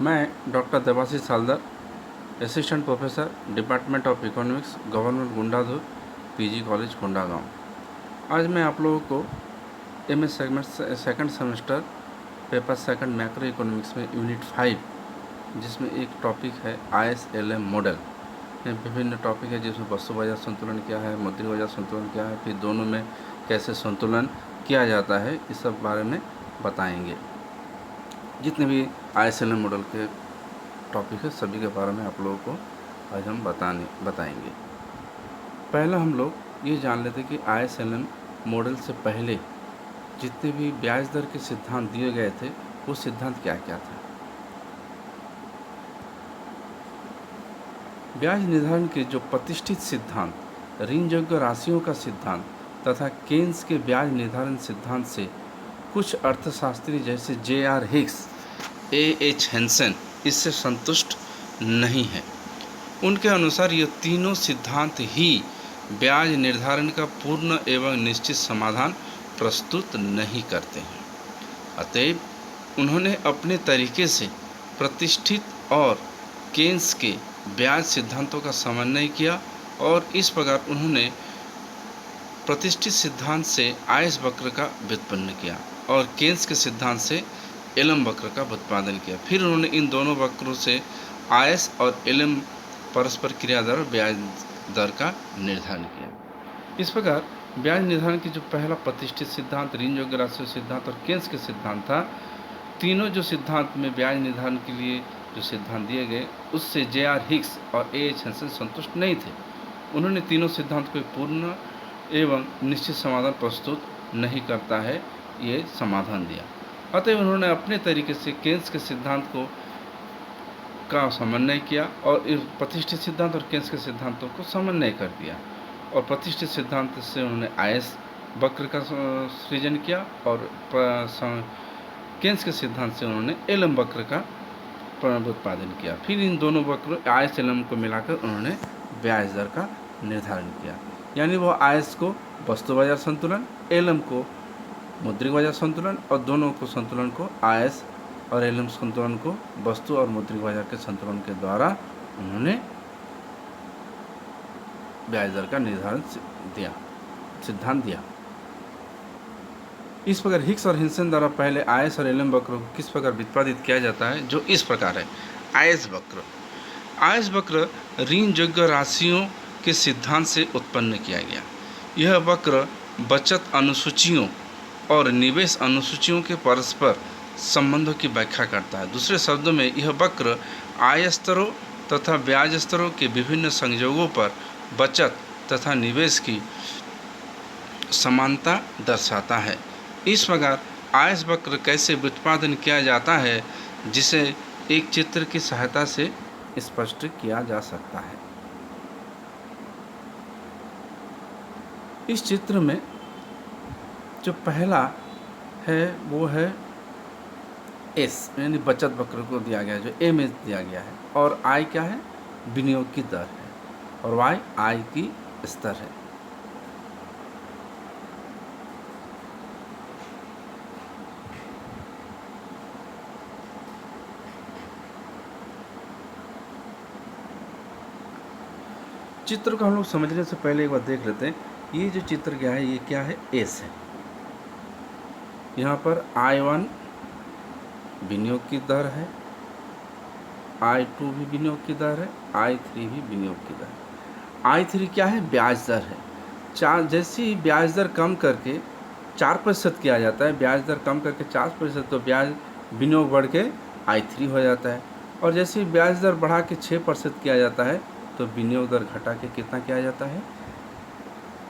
मैं doctor Devashish Saldar, assistant professor, department of economics, government Gundadhur, PG college Kondagaon. आज मैं आप लोगों को MS second semester paper second macro economics में यूनिट 5, जिसमें एक टॉपिक है ISLM मॉडल। ये विभिन्न टॉपिक है जिसमें वस्तु बाजार संतुलन क्या है, मौद्रिक बाजार संतुलन क्या है, फिर दोनों में कैसे संतुलन किया जाता है, इस सब बारे में बताएंगे। जितने भी ISLM मॉडल के टॉपिक है सभी के बारे में आप लोगों को आज हम बताएंगे। पहला हम लोग ये जान लेते कि ISLM मॉडल से पहले जितने भी ब्याज दर के सिद्धांत दिए गए थे वो सिद्धांत क्या क्या था। ब्याज निर्धारण के जो प्रतिष्ठित सिद्धांत, ऋणयोग्य राशियों का सिद्धांत तथा केन्स के ब्याज निर्धारण सिद्धांत से कुछ अर्थशास्त्री जैसे J.R. Hicks, A.H. हेंसन इससे संतुष्ट नहीं है। उनके अनुसार ये तीनों सिद्धांत ही ब्याज निर्धारण का पूर्ण एवं निश्चित समाधान प्रस्तुत नहीं करते हैं। अतएव उन्होंने अपने तरीके से प्रतिष्ठित और केन्स के ब्याज सिद्धांतों का समन्वय किया और इस प्रकार उन्होंने प्रतिष्ठित सिद्धांत से आयस वक्र का व्युत्पन्न किया और केन्स के सिद्धांत से एलम वक्र का उत्पादन किया। फिर उन्होंने इन दोनों वक्रों से आयस और एलम परस्पर क्रिया द्वारा ब्याज दर का निर्धारण किया। इस प्रकार ब्याज निर्धारण की जो पहला प्रतिष्ठित सिद्धांत, ऋणयोग्य राशि सिद्धांत और केन्स के सिद्धांत था, तीनों जो सिद्धांत में ब्याज निर्धारण के लिए जो सिद्धांत दिए गए उससे J.R. हिक्स और A.H. हेंसन संतुष्ट नहीं थे। उन्होंने तीनों सिद्धांत को पूर्ण एवं निश्चित समाधान प्रस्तुत नहीं करता है ये समाधान दिया। अतः उन्होंने अपने तरीके से केन्स के सिद्धांत का समन्वय किया और इस प्रतिष्ठित सिद्धांत और केन्स के सिद्धांतों को समन्वय कर दिया और प्रतिष्ठित सिद्धांत से उन्होंने आयस वक्र का सृजन किया और केन्स के सिद्धांत से उन्होंने एलम वक्र का उत्पादन किया। फिर इन दोनों वक्र आयस एलम को मिलाकर उन्होंने ब्याज दर का निर्धारण किया। यानी वो आयस को वस्तु बाजार संतुलन, एलम को मौद्रिक बाजार संतुलन और दोनों को संतुलन को आयस और एलम संतुलन को वस्तु और मौद्रिक बाजार के संतुलन के द्वारा उन्होंने ब्याज दर का निर्धारण सिद्धांत दिया। इस प्रकार हिक्स और हिंसन द्वारा पहले आयस और एलम वक्र को किस प्रकार व्युत्पादित किया जाता है, जो इस प्रकार है। आयस वक्र, आयस वक्र ऋणयोग्य राशियों के सिद्धांत से उत्पन्न किया गया। यह वक्र बचत अनुसूचियों और निवेश अनुसूचियों के परस्पर संबंधों की व्याख्या करता है। दूसरे शब्दों में यह वक्र आय स्तरों तथा ब्याज स्तरों के विभिन्न संयोगों पर बचत तथा निवेश की समानता दर्शाता है। इस प्रकार आयस वक्र कैसे व्युत्पादन किया जाता है, जिसे एक चित्र की सहायता से स्पष्ट किया जा सकता है। इस चित्र में जो पहला है वो है एस, यानी बचत वक्र को दिया गया है, जो ए में दिया गया है, और आई क्या है, विनियोग की दर है, और वाई आय की स्तर है। चित्र को हम लोग समझने से पहले एक बार देख लेते हैं। ये जो चित्र क्या है, ये क्या है, एस है। यहाँ पर I1 विनियोग की दर है, I2 भी विनियोग की दर है, I3 भी विनियोग की दर है। I3 क्या है, ब्याज दर है। जैसे ही ब्याज दर कम करके 4% किया जाता है, ब्याज दर कम करके 4%, तो ब्याज विनियोग बढ़ के I3 हो जाता है। और जैसे ही ब्याज दर बढ़ा के 6% किया जाता है, तो विनियोग दर घटा के कितना किया जाता है,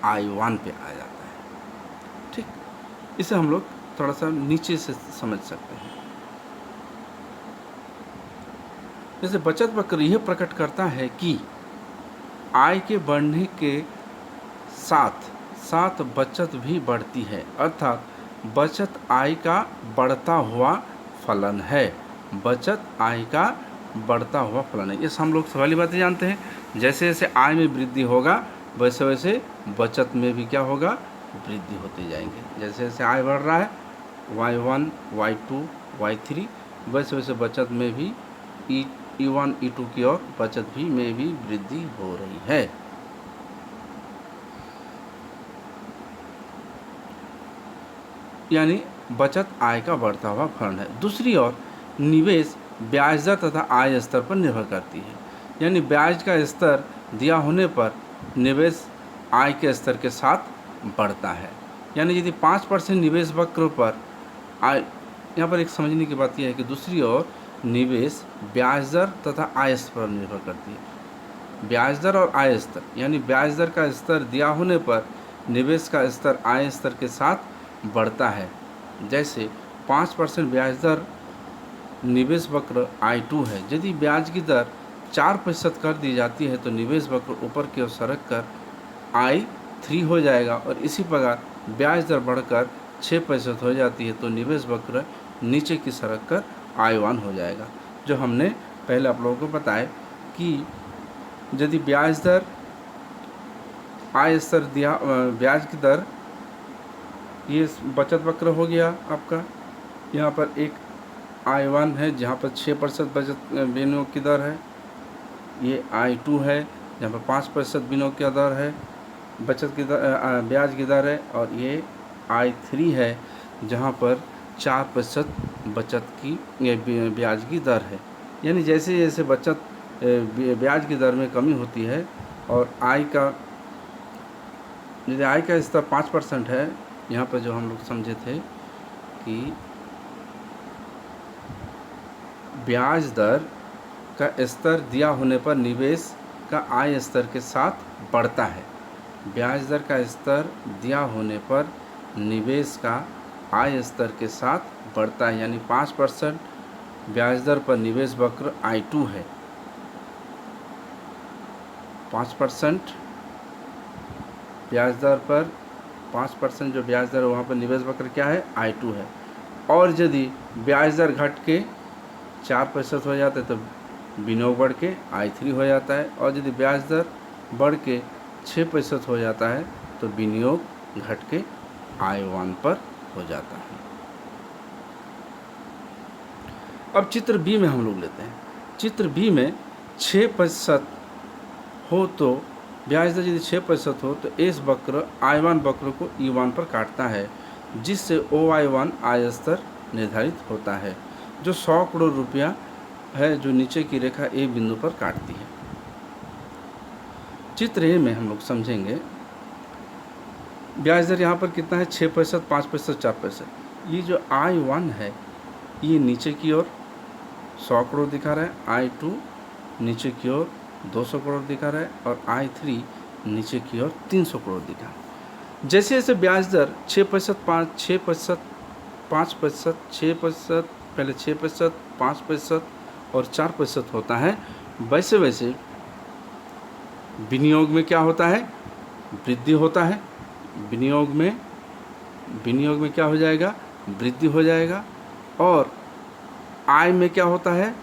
I1 पे आ जाता है। ठीक, इसे हम लोग थोड़ा सा नीचे से समझ सकते हैं। जैसे बचत वक्र यह प्रकट करता है कि आय के बढ़ने के साथ साथ बचत भी बढ़ती है, अर्थात बचत आय का बढ़ता हुआ फलन है। बचत आय का बढ़ता हुआ फलन है। ये हम लोग सवाली बातें जानते हैं। जैसे जैसे आय में वृद्धि होगा वैसे वैसे बचत में भी क्या होगा, वृद्धि होते जाएंगे। जैसे जैसे आय बढ़ रहा है, Y1, Y2, Y3, वैसे वैसे बचत में भी E1 E2 की ओर बचत भी में भी वृद्धि हो रही है। यानी बचत आय का बढ़ता हुआ फंड है। दूसरी ओर निवेश ब्याज दर तथा आय स्तर पर निर्भर करती है। यानी ब्याज का स्तर दिया होने पर निवेश आय के स्तर के साथ बढ़ता है। यानी यदि 5% निवेश वक्र पर आय, यहाँ पर एक समझने की बात यह है कि दूसरी ओर निवेश ब्याज दर तथा आय स्तर पर निर्भर करती है। ब्याज दर और आय स्तर, यानी ब्याज दर का स्तर दिया होने पर निवेश का स्तर आय स्तर के साथ बढ़ता है। जैसे 5% ब्याज दर निवेश वक्र I2 है। यदि ब्याज की दर 4% कर दी जाती है तो निवेश वक्र ऊपर की ओर सरक कर I3 हो जाएगा, और इसी प्रकार ब्याज दर बढ़कर 6% हो जाती है तो निवेश वक्र नीचे की सरक कर I1 हो जाएगा। जो हमने पहले आप लोगों को बताया कि यदि ब्याज दर आय स्तर दिया, ब्याज की दर, ये बचत वक्र हो गया आपका। यहाँ पर एक I1 है जहाँ पर 6% बचत विनियोग की दर है। ये I2 है जहाँ पर 5% विनियोग की दर है, बचत की दर, ब्याज की दर है। और ये I3 है जहाँ पर 4% बचत की ब्याज की दर है। यानी जैसे जैसे बचत ब्याज की दर में कमी होती है और आय का, यदि आय का स्तर 5% है, यहाँ पर जो हम लोग समझे थे कि ब्याज दर का स्तर दिया होने पर निवेश का आय स्तर के साथ बढ़ता है। ब्याज दर का स्तर दिया होने पर निवेश का आय स्तर के साथ बढ़ता है। यानी 5% ब्याज दर पर निवेश वक्र I2 है। 5% ब्याज दर पर 5% जो ब्याज दर है वहाँ पर निवेश वक्र क्या है, I2 है। और यदि ब्याज दर घट के 4% हो जाता है तो विनियोग बढ़ के I3 हो जाता है, और यदि ब्याज दर बढ़ के 6% हो जाता है तो विनियोग घट के I1 पर हो जाता है। अब चित्र बी में हम लोग लेते हैं। चित्र बी में 6% हो तो ब्याज दर यदि 6% हो तो इस वक्र I1 वक्र को E1 पर काटता है, जिससे OI1 आय स्तर निर्धारित होता है, जो 100 करोड़ रुपया है, जो नीचे की रेखा ए बिंदु पर काटती है। चित्र ए में हम लोग समझेंगे ब्याज दर यहाँ पर कितना है, 6%, 5%, 4%। ये जो I1 है ये नीचे की ओर 100 करोड़ दिखा रहा है, I2 नीचे की ओर 200 करोड़ दिखा रहा है, और I3 नीचे की ओर 300 करोड़ दिखा रहा है। जैसे जैसे ब्याज दर 6%, 6%, 5%, 6%, पहले 6%, 5% और 4% होता है, वैसे वैसे विनियोग में क्या होता है, वृद्धि होता है। विनियोग में क्या हो जाएगा, वृद्धि हो जाएगा। और आय में क्या होता है,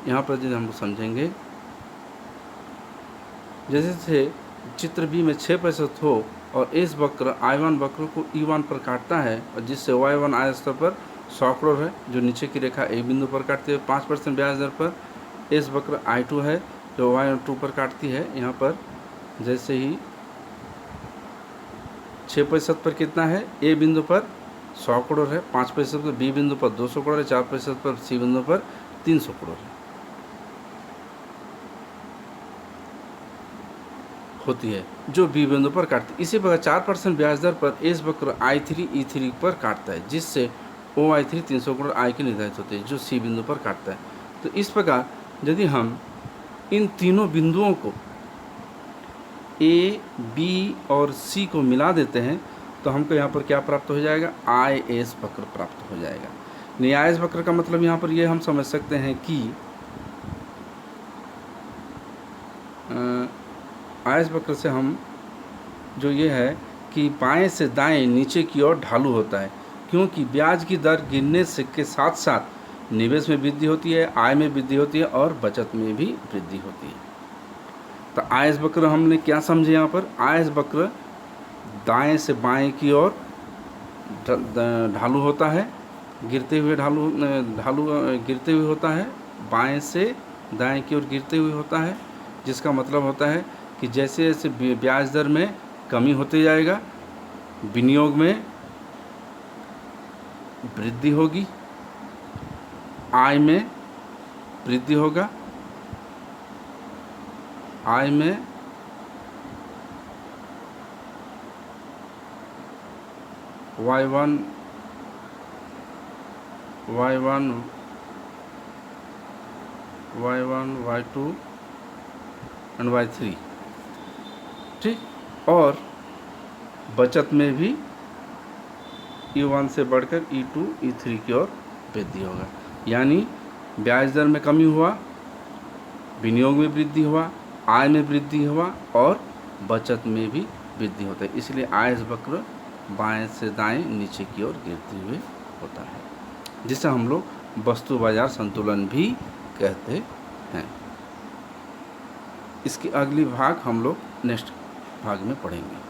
यहाँ पर यदि हम लोग समझेंगे, जैसे चित्र बी में 6% हो और इस वक्र I1 वक्र को E1 पर काटता है, और जिससे Y1 आय स्तर पर 100 करोड़ है, जो नीचे की रेखा ए बिंदु पर काटती है। 5% ब्याज दर पर इस वक्र I2 है जो Y2 पर काटती है। यहाँ पर जैसे ही 6% पर कितना है, ए बिंदु पर 100 करोड़ है, 5% पर बी बिंदु पर 200 करोड़ है, 4% पर सी बिंदु पर 300 करोड़ है होती है, जो बी बिंदु पर काटती है। इसी प्रकार 4% ब्याज दर पर इस वक्र I3 E3 पर काटता है, जिससे OI3 300 करोड़ आय के निर्धारित होते हैं, जो सी बिंदु पर काटता है। तो इस प्रकार यदि हम इन तीनों बिंदुओं को ए, बी और सी को मिला देते हैं तो हमको यहाँ पर क्या प्राप्त हो जाएगा, IS वक्र प्राप्त हो जाएगा। IS वक्र का मतलब यहाँ पर ये हम समझ सकते हैं कि IS वक्र से हम जो ये है कि बाएं से दाएं नीचे की ओर ढालू होता है, क्योंकि ब्याज की दर गिरने से के साथ साथ निवेश में वृद्धि होती है, आय में वृद्धि होती है और बचत में भी वृद्धि होती है। तो IS वक्र हमने क्या समझे, यहाँ पर IS वक्र दाएं से बाएं की ओर ढालू होता है, गिरते हुए होता है, बाएं से दाएं की ओर गिरते हुए होता है, जिसका मतलब होता है कि जैसे जैसे ब्याज दर में कमी होते जाएगा, विनियोग में वृद्धि होगी, आय में वृद्धि होगा, आय में Y1, Y2 एंड Y3, ठीक। और बचत में भी E1 से बढ़कर E2, E3 की ओर वृद्धि होगा। यानी ब्याज दर में कमी हुआ, विनियोग में वृद्धि हुआ, आय में वृद्धि हुआ और बचत में भी वृद्धि होता है। इसलिए आय वक्र बाएं से दाएं नीचे की ओर गिरते हुए होता है, जिसे हम लोग वस्तु बाजार संतुलन भी कहते हैं। इसकी अगली भाग हम लोग नेक्स्ट भाग में पढ़ेंगे।